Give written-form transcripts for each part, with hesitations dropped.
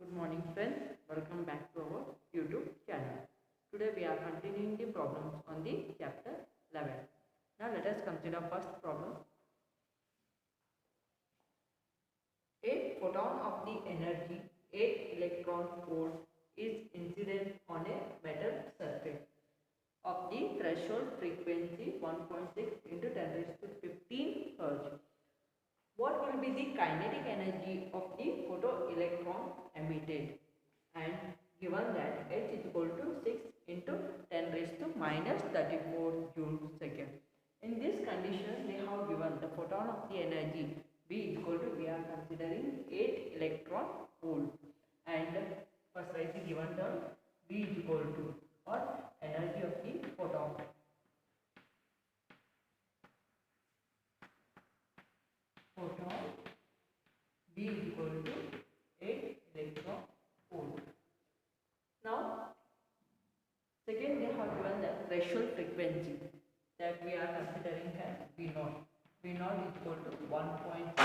Good morning friends, welcome back to our YouTube channel. Today we are continuing the problems on the chapter 11. Now let us consider first problem. A photon of the energy 8 electron volt is incident on a metal surface of the threshold frequency 1.6 into 10 raised to 15 Hz. What will be the kinetic energy of the photoelectron emitted? And given that H is equal to 6 into 10 raised to minus 34 joule second. In this condition, they have given the photon of the energy B is equal to, we are considering 8 electron volt. And first write the given term B is equal to, or energy of the photon. Photon B is equal to 8 electron volt. Now, second they have given the threshold frequency that we are considering as V naught. V naught is equal to 1.6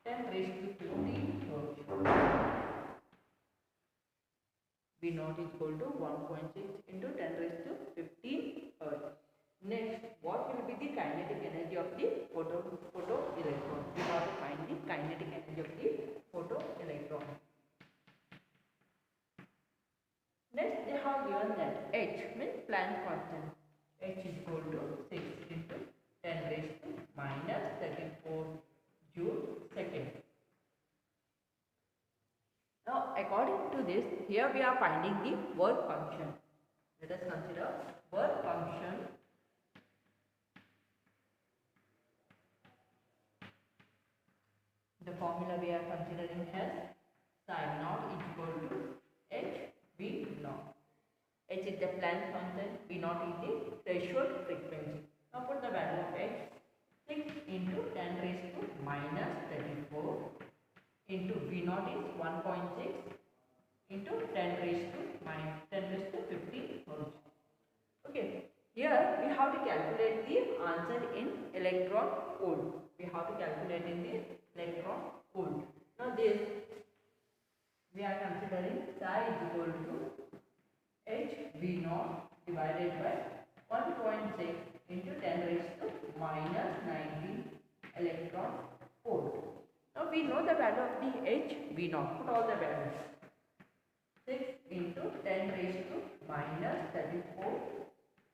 into 10 raised to 15 Hz. V naught is equal to 1.6 into 10 raised to 15 Hz. Next, what will be the kinetic energy of the photoelectron? We have to find the kinetic energy of the photoelectron. Next, they have given that H means Planck constant. H is equal to 6 into 10 raised to minus 34 joule second. Now, according to this, here we are finding the work function. Let us consider work function. The formula we are considering as psi naught is equal to h v naught. H is the Planck constant, v naught is the threshold frequency. Now put the value of h. 6 into 10 raised to minus 34 into v naught is 1.6 into 10 raised to minus 10 raised to 15 Hz. Okay. Here we have to calculate the answer in electron volt. We have to calculate in the electron volt. Now this we are considering psi is equal to h v naught divided by 1.6 into 10 raised to minus 19 electron volt. Now we know the value of the h v naught. Put all the values. 6 into 10 raised to minus 34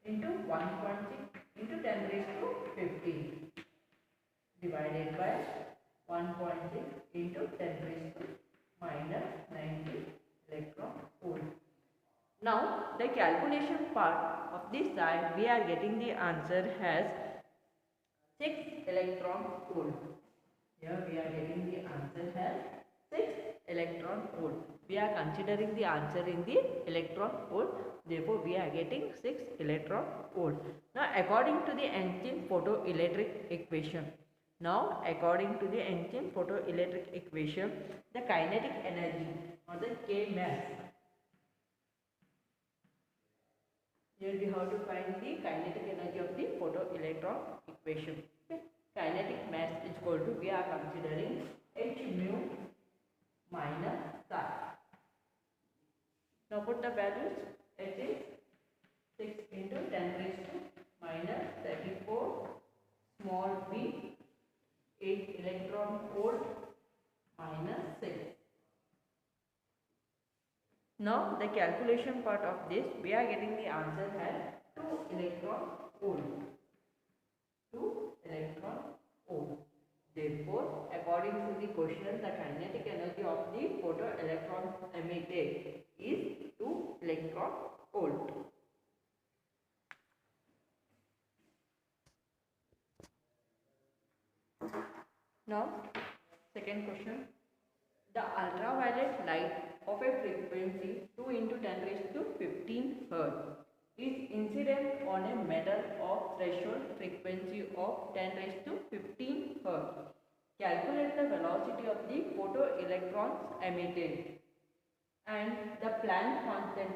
into 1.6 into 10 raised to 15 divided by 1.6 into 10 raised to minus 90 electron volt. Now the calculation part of this side we are getting the answer as 6 electron volt. Here we are getting the answer as 6 electron volt. We are considering the answer in the electron volt. Therefore, we are getting 6 electron volt. Now, according to the Einstein photoelectric equation. Now, according to the Einstein photoelectric equation, the kinetic energy or the K mass. Here we have to find the kinetic energy of the photoelectron equation. Okay. Kinetic mass is equal to, we are considering h mu minus psi. Now put the values. H is 6 into 10 raised to minus 34 small v 8 electron volt minus 6. Now the calculation part of this we are getting the answer as 2 electron volt. 2 electron volt. Therefore, according to the question, the kinetic energy of the photoelectron emitted is 2 electron volt. Now, second question. The ultraviolet light of a frequency 2 into 10 raised to 15 Hz is incident on a metal of threshold frequency of 10 raised to 15 Hz. Calculate the velocity of the photoelectrons emitted and the Planck constant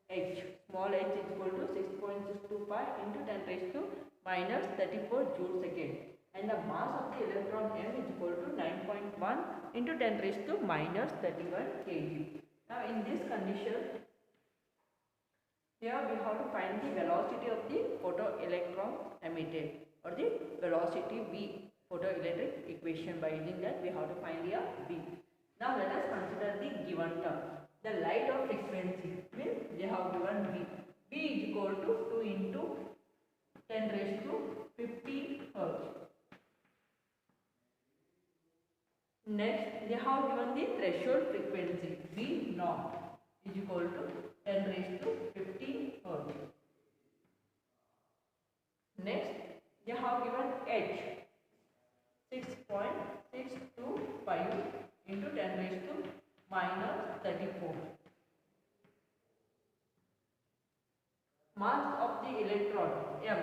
h, small h is equal to 6.625 into 10 raised to minus 34 joule second. and the mass of the electron m is equal to 9.1 into 10 raised to minus 31 kg. Now in this condition, here we have to find the velocity of the photoelectron emitted, or the velocity v, photoelectric equation. By using that we have to find the v. Now let us consider the given term. The light of frequency means they have given v. V is equal to 2 into 10 raised to 50 Hertz. Next, they have given the threshold frequency V naught is equal to 10 raised to 15 Hertz. Next, they have given H 6.625 into 10 raised to minus 34. Mass of the electron M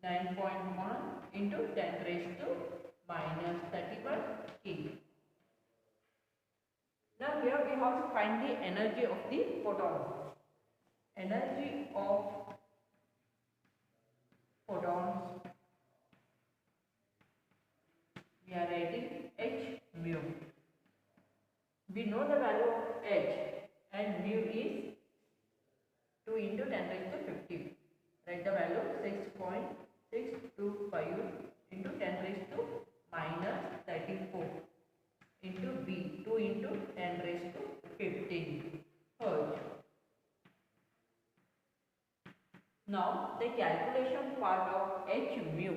9.1 into 10 raised to minus 31 kg. Now here we have to find the energy of the photon. Energy of photons, we are writing h mu. We know the value of h, and mu is 2 into 10 raised to 50. Write the value 6.625 into 10 raised to minus 34 into B, 2 into 10 raised to 15 Hertz. Now the calculation part of h mu,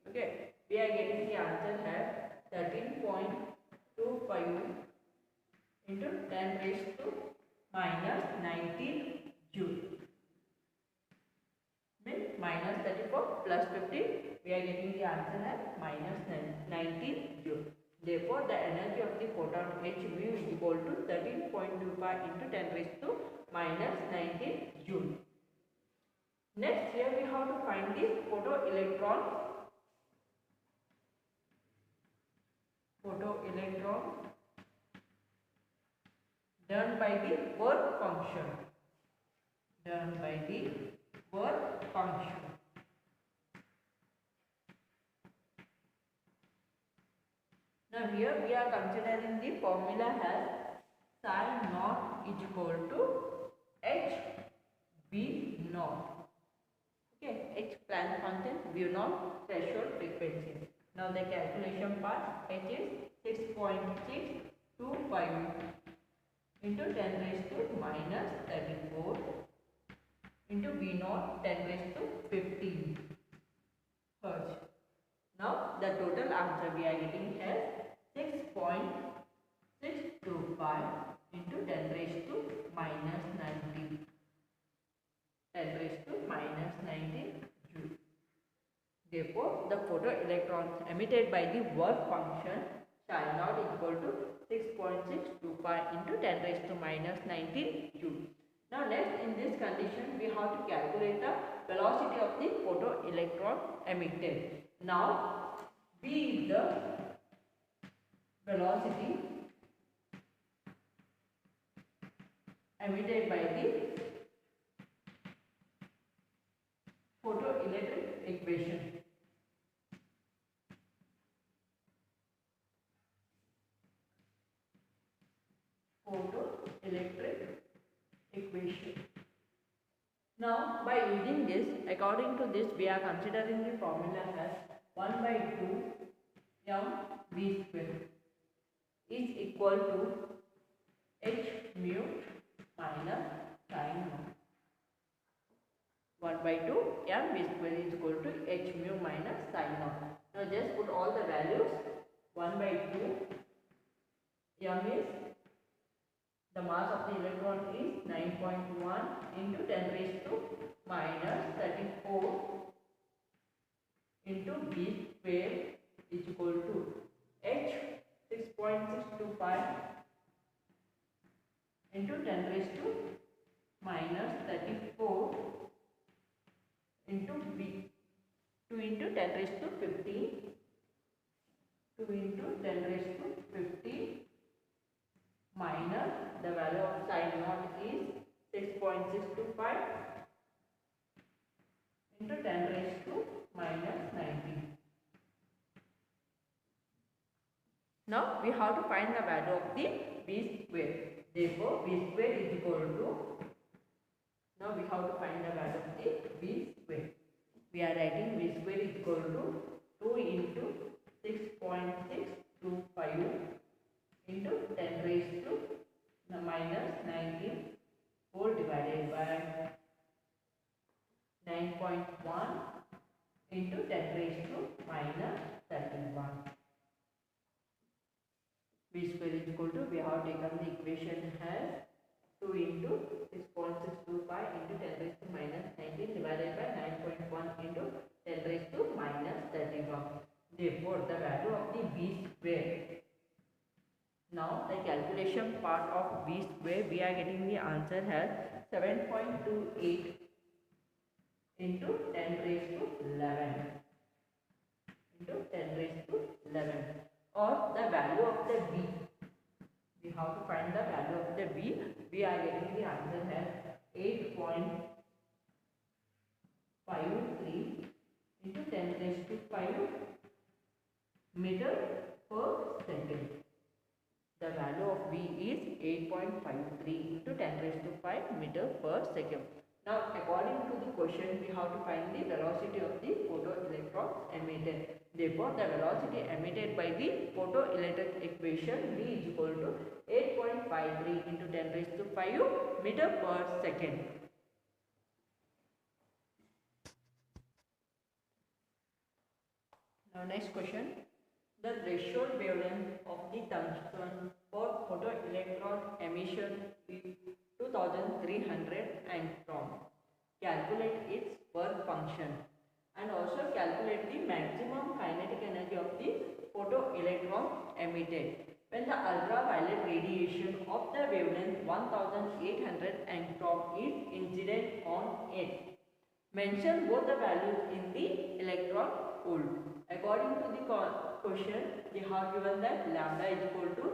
okay, we are getting the answer as 13.25 into 10 raised to minus 19 Joule. Means minus 34 plus 15, we are getting the answer as minus 19 Joule. Therefore, the energy of the photon h mu is equal to 13.25 into 10 raised to minus 19 Joule. Next, here we have to find the photoelectron done by the work function. Now here we are considering the formula as psi naught is equal to h v naught. Okay, h Planck constant, v naught threshold frequency. Now the calculation part, h is 6.625 into 10 raised to minus 34 into v naught 10 raised to 15 Hertz. Now the total answer we are getting as 6.625 into 10 raised to minus 19. 10 raised to minus 19 Joule. Therefore, the photoelectrons emitted by the work function psi naught is equal to 6.625 into 10 raised to minus 19 Joule. Now next, in this condition we have to calculate the velocity of the photoelectron emitted. Now v is the velocity emitted by the photoelectric equation. Now by using this, according to this, we are considering the formula as 1 by 2 mv square is equal to h mu minus psi naught. 1 by 2 mv square is equal to h mu minus psi naught. Now just put all the values. 1 by 2 m is the mass of the electron is 9.1 into 10 raised to minus 34 into b square is equal to h 6.625 into 10 raised to minus 34 into b, 2 into 10 raised to 15, 2 into 10 raised to 15 minus the value of psi naught is 6.625 into 10 raised to minus 19. Now we have to find the value of the b square. Therefore, b square is equal to, now we have to find the value of the b square. We are writing b square is equal to 2 into 6.625 into 10 raised to minus 19 whole divided by 9.1 into 10 raised to minus 31. B square is equal to, we have taken the equation as 2 into 6.625 into 10 raised to minus 19 divided by 9.1 into 10 raised to minus 31. Therefore, the value of the b square. Now, the calculation part of b square, we are getting the answer as 7.28 into 10 raised to 11 into 10 raised to 11, or the value of the b. We have to find the value of the b. We are getting the answer as 8.53 into 10 raised to 5 meter per second. The value of b is 8.53 into 10 raised to 5 meter per second. Now, according to the question, we have to find the velocity of the photoelectron emitted. Therefore, the velocity emitted by the photoelectric equation v is equal to 8.53 into 10 raised to 5 meter per second. Now, next question. The threshold wavelength of the tungsten for photoelectron emission is 2300 angstrom. Calculate its work function and also calculate the maximum kinetic energy of the photoelectron emitted when the ultraviolet radiation of the wavelength 1800 angstrom is incident on it. Mention both the values in the electron volt. According to the question, they have given that lambda is equal to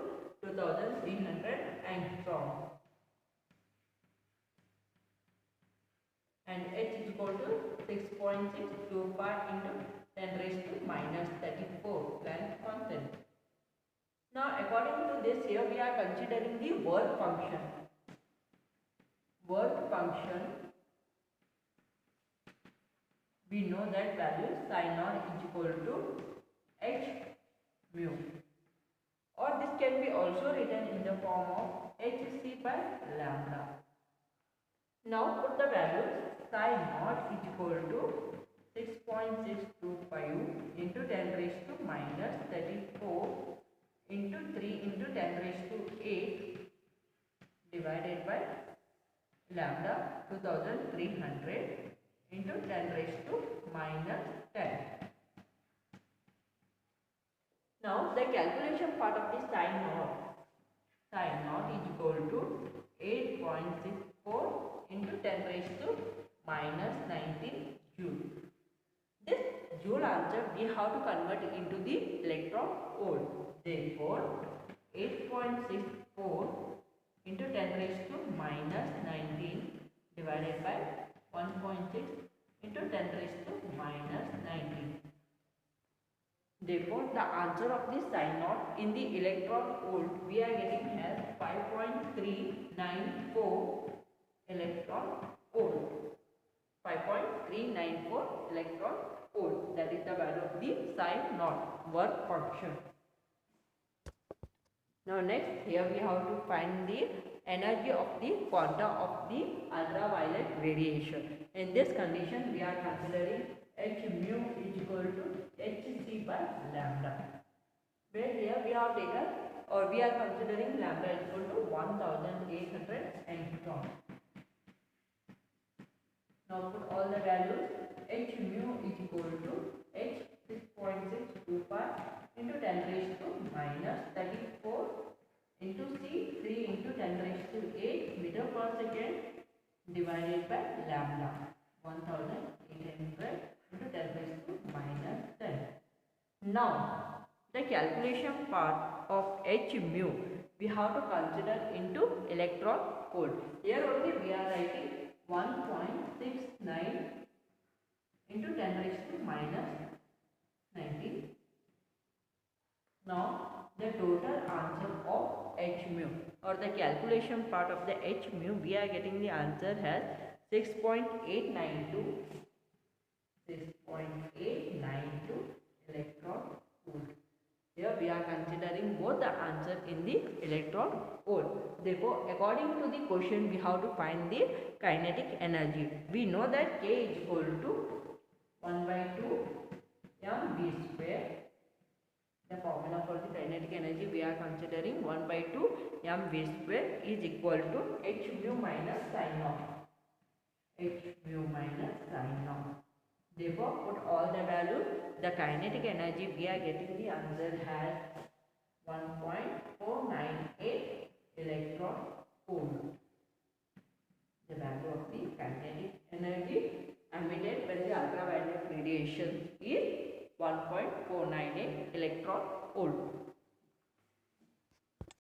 2300 angstrom and h is equal to 6.625 into 10 raised to minus 34 Planck constant. Now, according to this, here we are considering the work function. Work function, we know that value psi naught is equal to h mu, or this can be also written in the form of hc by lambda. Now put the values. Psi naught is equal to 6.625 into 10 raised to minus 34 into 3 into 10 raised to 8 divided by lambda 2300 into 10 raised to minus 10. Now the calculation part of the psi naught is equal to 8.64 into 10 raised to minus 19 joule. This joule answer we have to convert into the electron volt. Therefore, 8.64 into 10 raised to minus 19 divided by 1.6 into 10 raised to minus 19. Therefore, the answer of this psi naught in the electron volt we are getting as 5.394 electron volt. 5.394 electron volt. That is the value of the psi naught work function. Now next, here we have to find the energy of the quantum of the ultraviolet radiation. In this condition, we are considering h mu is equal to hc by lambda, where here we have taken, or we are considering lambda is equal to 1800 angstrom. Now put all the values. H mu is equal to h 6.625 into 10 raised to minus 34 into c 3 into 10 raised to 8 meter per second divided by lambda 1800 into 10 raised to minus 10. Now the calculation part of h mu we have to consider into electron volt. Here only we are writing 1.69 into 10 raised to minus 19. Now the total answer of h mu or the calculation part of the h mu, we are getting the answer as 6.892 electron volt. Here we are considering both the answer in the electron volt. Therefore, according to the question, we have to find the kinetic energy. We know that K is equal to 1 by 2 mv square. The formula for the kinetic energy, we are considering 1 by 2 mv square is equal to h mu minus sin naught. H mu minus sin naught. Therefore, put all the values. The kinetic energy, we are getting the answer as 1.498 electron volt. The value of the kinetic energy emitted by the ultraviolet radiation is 1.498 electron volt.